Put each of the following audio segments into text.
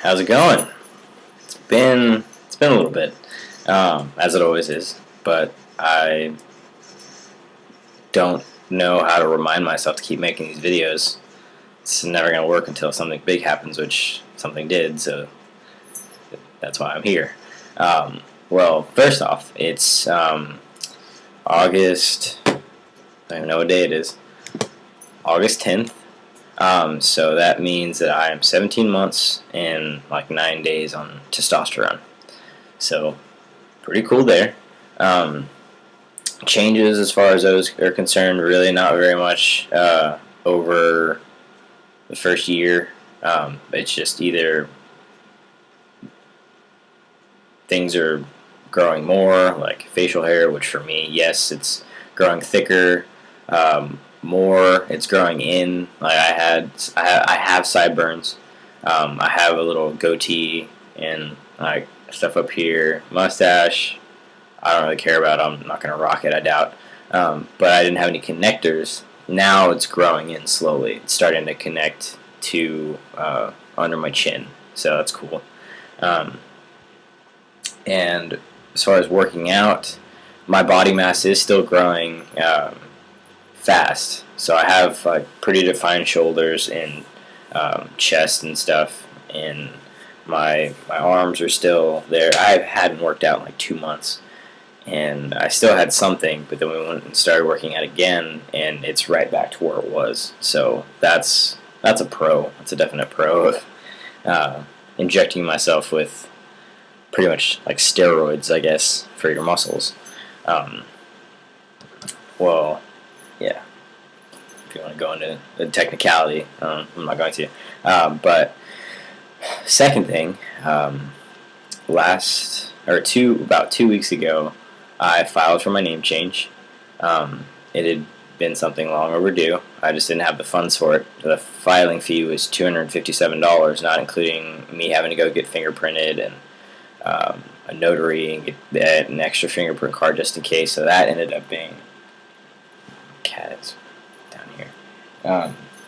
How's it going? It's been a little bit, as it always is, but I don't know how to remind myself to keep making these videos. It's never gonna work until something big happens, which something did. So that's why I'm here. Well, first off, it's August. I don't even know what day it is. August 10th. So that means that I am 17 months and like 9 days on testosterone. So pretty cool there. Changes as far as those are concerned, really not very much over the first year. It's just either things are growing more, like facial hair, which for me, yes, it's growing thicker. More, it's growing in. Like I have sideburns. I have a little goatee and like stuff up here, mustache. I don't really care about it. I'm not gonna rock it, I doubt. But I didn't have any connectors. Now it's growing in slowly. It's starting to connect to under my chin, so that's cool. And as far as working out, my body mass is still growing fast. So I have like pretty defined shoulders and chest and stuff, and my arms are still there. I hadn't worked out in like 2 months, and I still had something, but then we went and started working out again, and it's right back to where it was. So that's a pro. That's a definite pro of injecting myself with pretty much like steroids, I guess, for your muscles. Well, yeah. If you want to go into the technicality, I'm not going to. But second thing, about 2 weeks ago, I filed for my name change. It had been something long overdue. I just didn't have the funds for it. The filing fee was $257, not including me having to go get fingerprinted and a notary and get an extra fingerprint card just in case. So that ended up being down here.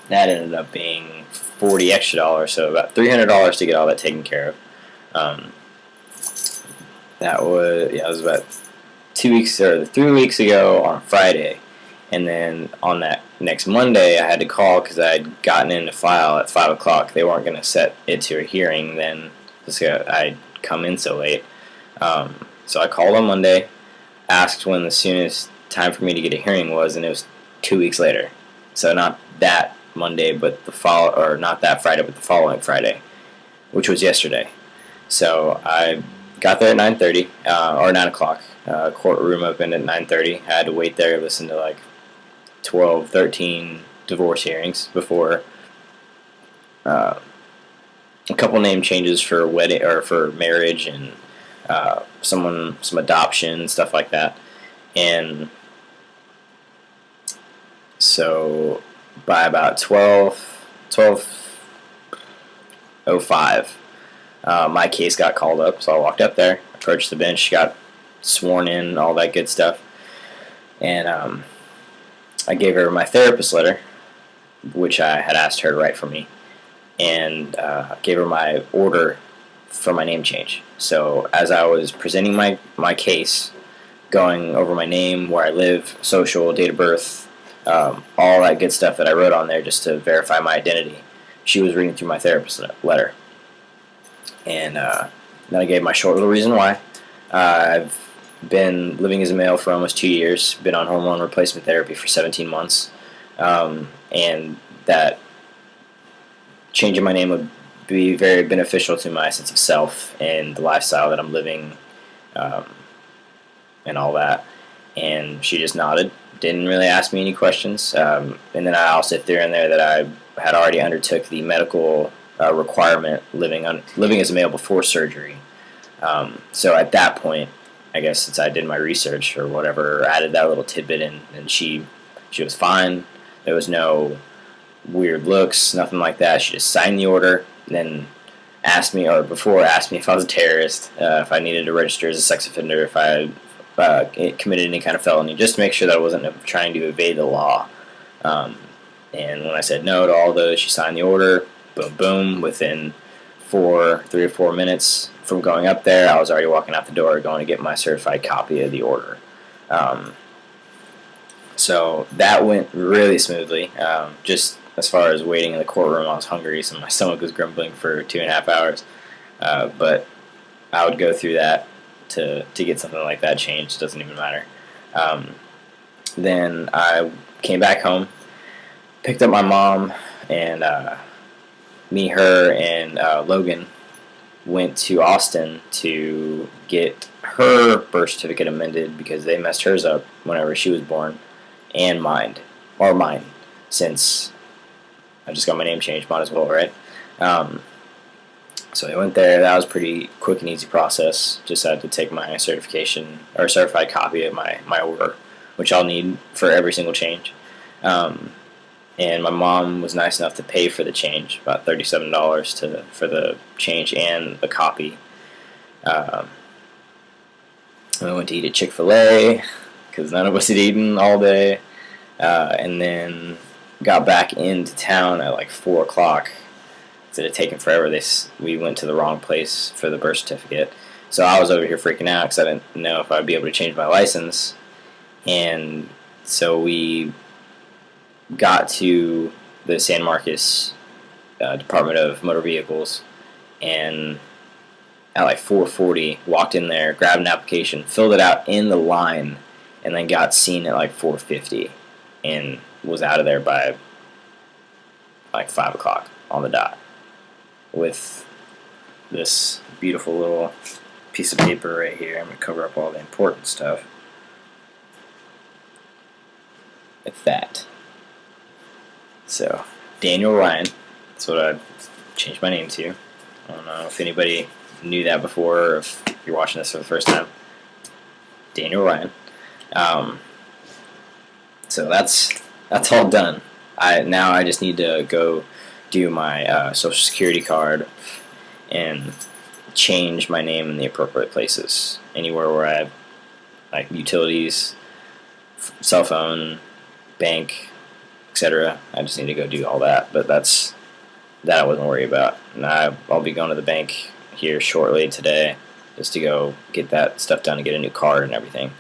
That ended up being $40 extra, so about $300 to get all that taken care of. That was about 2 weeks or 3 weeks ago on Friday, and then on that next Monday I had to call because I had gotten in to file at 5 o'clock. They weren't going to set it to a hearing then because I'd come in so late. So I called on Monday, asked when the soonest time for me to get a hearing was, and it was 2 weeks later. So not that Monday, but not that Friday, but the following Friday, which was yesterday. So I got there at 9:30 or 9 o'clock. Courtroom opened at 9:30. I had to wait there, listen to like 12, 13 divorce hearings before a couple name changes for wedding or for marriage and some adoption, stuff like that. And so by about 12:05, my case got called up. So I walked up there, approached the bench, got sworn in, all that good stuff. And I gave her my therapist letter, which I had asked her to write for me, and gave her my order for my name change. So as I was presenting my case, going over my name, where I live, social, date of birth, all that good stuff that I wrote on there just to verify my identity, she was reading through my therapist letter. And then I gave my short little reason why. I've been living as a male for almost 2 years, been on hormone replacement therapy for 17 months, and that changing my name would be very beneficial to my sense of self and the lifestyle that I'm living, and all that. And she just nodded, didn't really ask me any questions. And then I also threw in there that I had already undertook the medical requirement living as a male before surgery. So at that point, I guess since I did my research or whatever, added that little tidbit in, and she was fine. There was no weird looks, nothing like that. She just signed the order, and then asked me if I was a terrorist, if I needed to register as a sex offender, if I committed any kind of felony, just to make sure that I wasn't trying to evade the law. And when I said no to all those, she signed the order. Boom, boom. Within 3 or 4 minutes from going up there, I was already walking out the door going to get my certified copy of the order. So that went really smoothly. Just as far as waiting in the courtroom, I was hungry, so my stomach was grumbling for 2.5 hours. But I would go through that to get something like that changed. It doesn't even matter. Then I came back home, picked up my mom, and me, her, and Logan went to Austin to get her birth certificate amended because they messed hers up whenever she was born, and mine, since I just got my name changed, might as well, right? So I went there. That was a pretty quick and easy process. Just had to take my certification or certified copy of my order, which I'll need for every single change. And my mom was nice enough to pay for the change, about $37 for the change and the copy. And we went to eat at Chick-fil-A because none of us had eaten all day, and then got back into town at like 4 o'clock. It had taken forever. We went to the wrong place for the birth certificate, so I was over here freaking out because I didn't know if I'd be able to change my license. And so we got to the San Marcos Department of Motor Vehicles, and at like 4:40, walked in there, grabbed an application, filled it out in the line, and then got seen at like 4:50, and was out of there by like 5 o'clock on the dot with this beautiful little piece of paper right here. I'm going to cover up all the important stuff with that. So, Daniel Ryan, that's what I changed my name to. I don't know if anybody knew that before, or if you're watching this for the first time. Daniel Ryan. So that's all done. Now I just need to go do my Social Security card and change my name in the appropriate places. Anywhere where I have like utilities, cell phone, bank, etc. I just need to go do all that. But that I wasn't worried about. And I'll be going to the bank here shortly today just to go get that stuff done and get a new card and everything.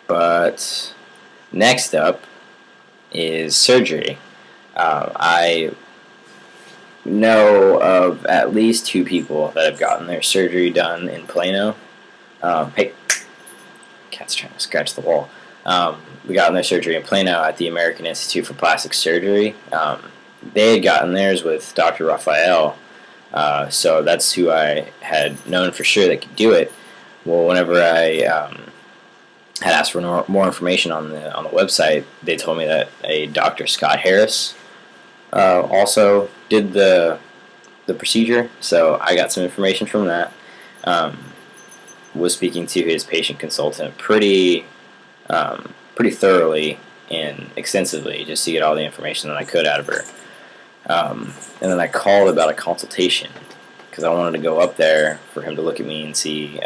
But next up is surgery. I know of at least 2 people that have gotten their surgery done in Plano. Hey, cat's trying to scratch the wall. We got their surgery in Plano at the American Institute for Plastic Surgery. They had gotten theirs with Dr. Raphael, so that's who I had known for sure that could do it. Well, whenever I had asked for more information on the website, they told me that a Dr. Scott Harris also did the procedure. So I got some information from that. Was speaking to his patient consultant pretty thoroughly and extensively just to get all the information that I could out of her. And then I called about a consultation because I wanted to go up there for him to look at me and see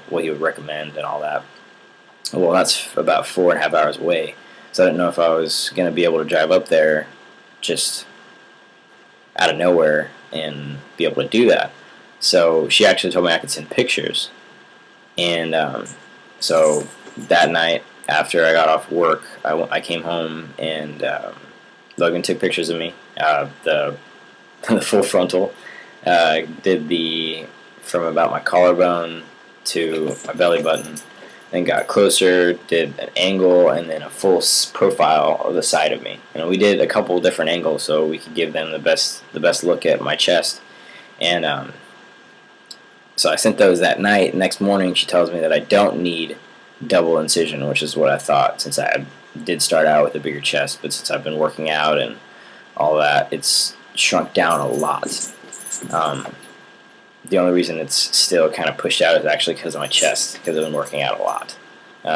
what he would recommend and all that. Well, that's about 4.5 hours away, so I didn't know if I was going to be able to drive up there just out of nowhere and be able to do that. So she actually told me I could send pictures. And so that night, after I got off work, I came home and Logan took pictures of me, the full frontal, did from about my collarbone to my belly button, then got closer, did an angle, and then a full profile of the side of me. We did a couple different angles so we could give them the best look at my chest. And so I sent those that night. Next morning, she tells me that I don't need double incision, which is what I thought, since I did start out with a bigger chest, but since I've been working out and all that, it's shrunk down a lot. The only reason it's still kind of pushed out is actually because of my chest, because I've been working out a lot.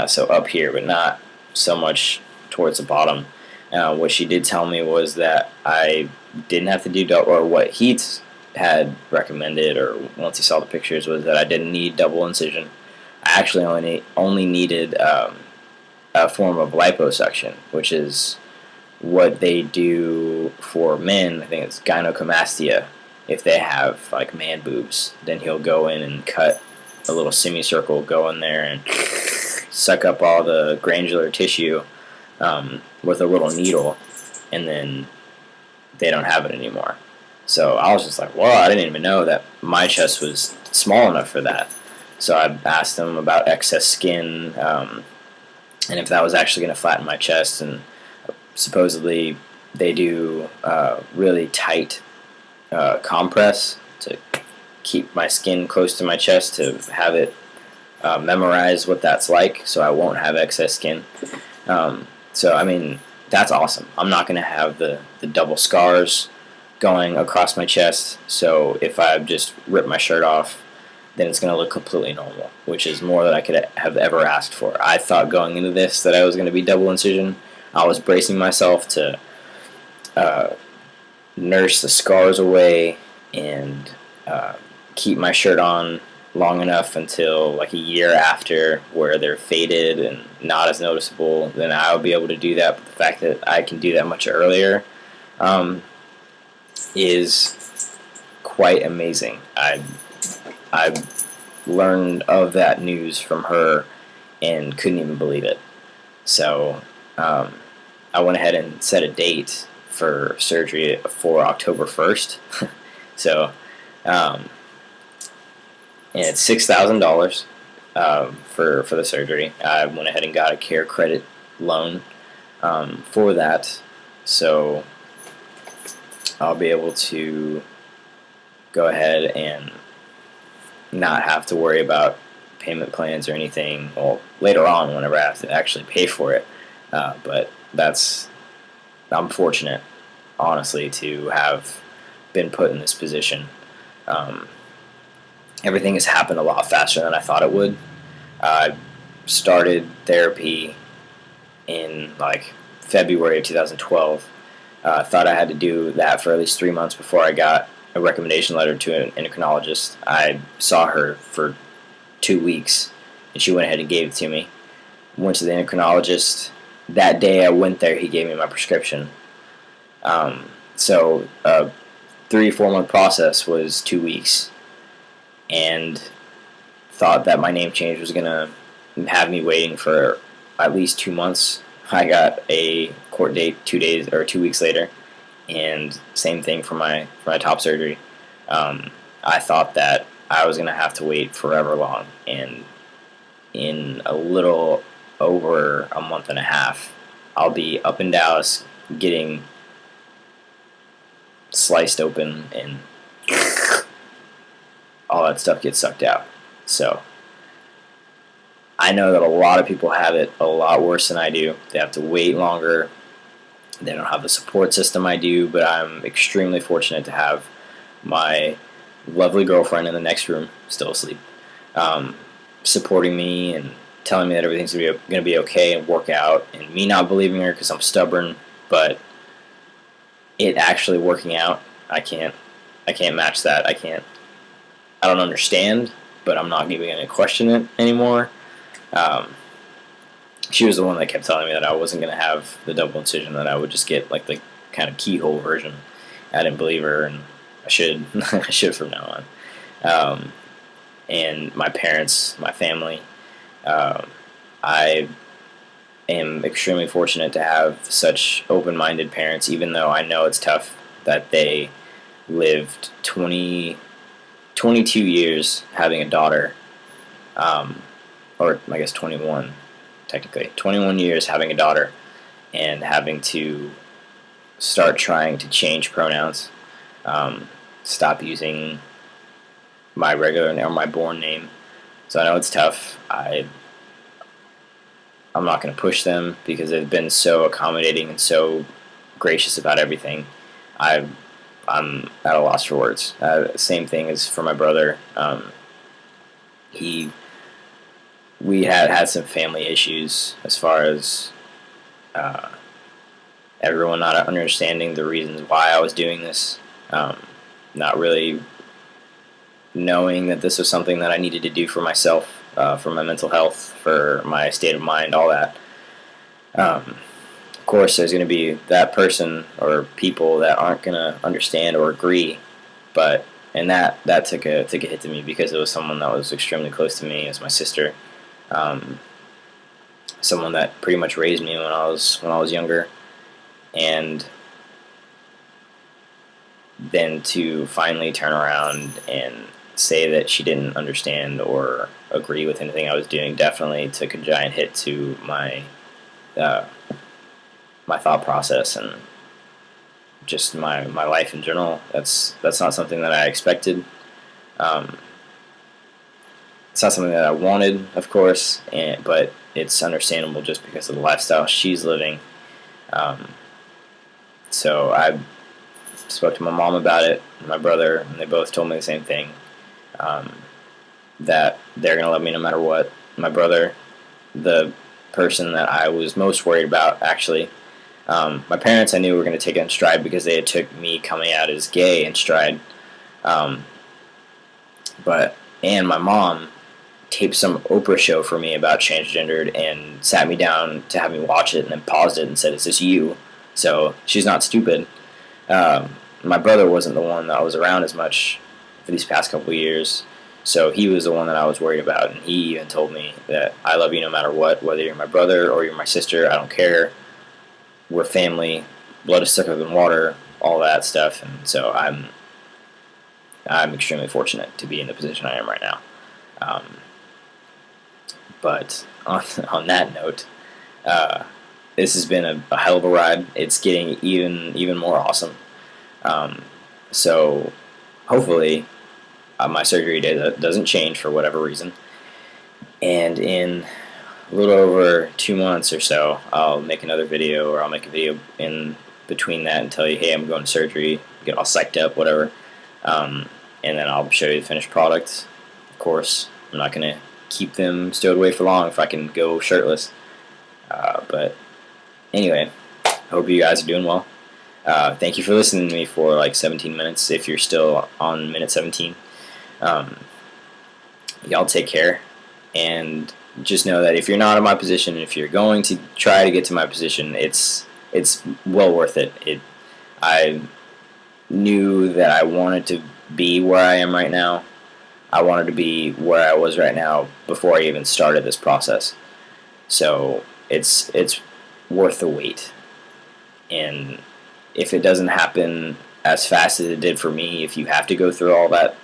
So up here, but not so much towards the bottom. What she did tell me was that I didn't have to do double, or what he had recommended, or once he saw the pictures, was that I didn't need double incision. I actually only needed a form of liposuction, which is what they do for men, I think it's gynecomastia. If they have like man boobs, then he'll go in and cut a little semicircle, go in there and suck up all the granular tissue with a little needle, and then they don't have it anymore. So I was just like, well, I didn't even know that my chest was small enough for that. So I asked them about excess skin, and if that was actually going to flatten my chest. And supposedly they do really tight compress to keep my skin close to my chest to have it memorize what that's like, so I won't have excess skin. So I mean, that's awesome. I'm not going to have the double scars going across my chest, so if I just rip my shirt off, then it's going to look completely normal, which is more than I could have ever asked for. I thought going into this that I was going to be double incision. I was bracing myself to nurse the scars away and keep my shirt on long enough until like a year after, where they're faded and not as noticeable. Then I'll be able to do that. But the fact that I can do that much earlier is quite amazing. I learned of that news from her and couldn't even believe it. So I went ahead and set a date for surgery for October 1st. So, and it's $6,000 for the surgery. I went ahead and got a Care Credit loan for that, so I'll be able to go ahead and not have to worry about payment plans or anything. Well, later on, whenever I have to actually pay for it, but I'm fortunate, honestly, to have been put in this position. Everything has happened a lot faster than I thought it would. I started therapy in like February of 2012. Thought I had to do that for at least 3 months before I got a recommendation letter to an endocrinologist. I saw her for 2 weeks, and she went ahead and gave it to me. Went to the endocrinologist. That day I went there, he gave me my prescription. So a 3-4 month process was 2 weeks, and thought that my name change was going to have me waiting for at least 2 months. I got a court date 2 weeks later, and same thing for my top surgery. I thought that I was going to have to wait forever long, and in a little over a month and a half, I'll be up in Dallas getting sliced open and all that stuff gets sucked out. So I know that a lot of people have it a lot worse than I do. They have to wait longer. They don't have the support system I do, but I'm extremely fortunate to have my lovely girlfriend in the next room, still asleep, supporting me and telling me that everything's going to be okay and work out, and me not believing her because I'm stubborn, but it actually working out, I can't match that. I don't understand, but I'm not even going to question it anymore. She was the one that kept telling me that I wasn't going to have the double incision, that I would just get like the kind of keyhole version. I didn't believe her, and I should. I should from now on. And my parents, my family, I am extremely fortunate to have such open-minded parents, even though I know it's tough that they lived 22 years having a daughter, or I guess 21, technically. 21 years having a daughter and having to start trying to change pronouns, stop using my regular name or my born name. So I know it's tough. I'm not going to push them because they've been so accommodating and so gracious about everything. I'm at a loss for words. Same thing as for my brother. We had some family issues as far as everyone not understanding the reasons why I was doing this, not really knowing that this was something that I needed to do for myself, for my mental health, for my state of mind, all that. Of course, there's going to be that person or people that aren't going to understand or agree, but and that took a hit to me because it was someone that was extremely close to me. It was my sister, um, someone that pretty much raised me when I was younger, and then to finally turn around and say that she didn't understand or agree with anything I was doing definitely took a giant hit to my my thought process and just my life in general. That's not something that I expected. Um, it's not something that I wanted, of course, but it's understandable just because of the lifestyle she's living. Um, so I spoke to my mom about it, and my brother, and they both told me the same thing, that they're going to love me no matter what. My brother, the person that I was most worried about, actually, my parents I knew were going to take it in stride because they had took me coming out as gay in stride. And my mom taped some Oprah show for me about transgendered and sat me down to have me watch it and then paused it and said, "Is this you?" So she's not stupid. My brother wasn't the one that I was around as much for these past couple of years, so he was the one that I was worried about, and he even told me that I love you no matter what, whether you're my brother or you're my sister, I don't care. We're family, blood is thicker than water, all that stuff, and so I'm extremely fortunate to be in the position I am right now. But on that note, this has been a hell of a ride. It's getting even more awesome. So hopefully my surgery date doesn't change for whatever reason, and in a little over 2 months or so, I'll make another video, or I'll make a video in between that and tell you, hey, I'm going to surgery, get all psyched up, whatever, and then I'll show you the finished product. Of course, I'm not going to keep them stowed away for long if I can go shirtless. But anyway, hope you guys are doing well. Thank you for listening to me for like 17 minutes, if you're still on minute 17. Y'all take care, and just know that if you're not in my position, if you're going to try to get to my position, it's well worth it. I knew that I wanted to be where I am right now. I wanted to be where I was right now before I even started this process. So it's worth the wait. And if it doesn't happen as fast as it did for me, if you have to go through all that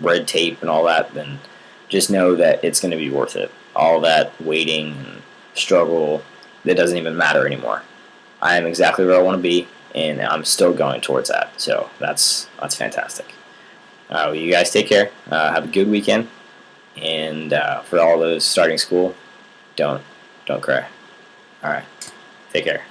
red tape and all that, then just know that it's going to be worth it. All that waiting and struggle, that doesn't even matter anymore. I am exactly where I want to be, and I'm still going towards that. So that's fantastic. Well, you guys take care. Have a good weekend, and for all those starting school, don't cry. All right, take care.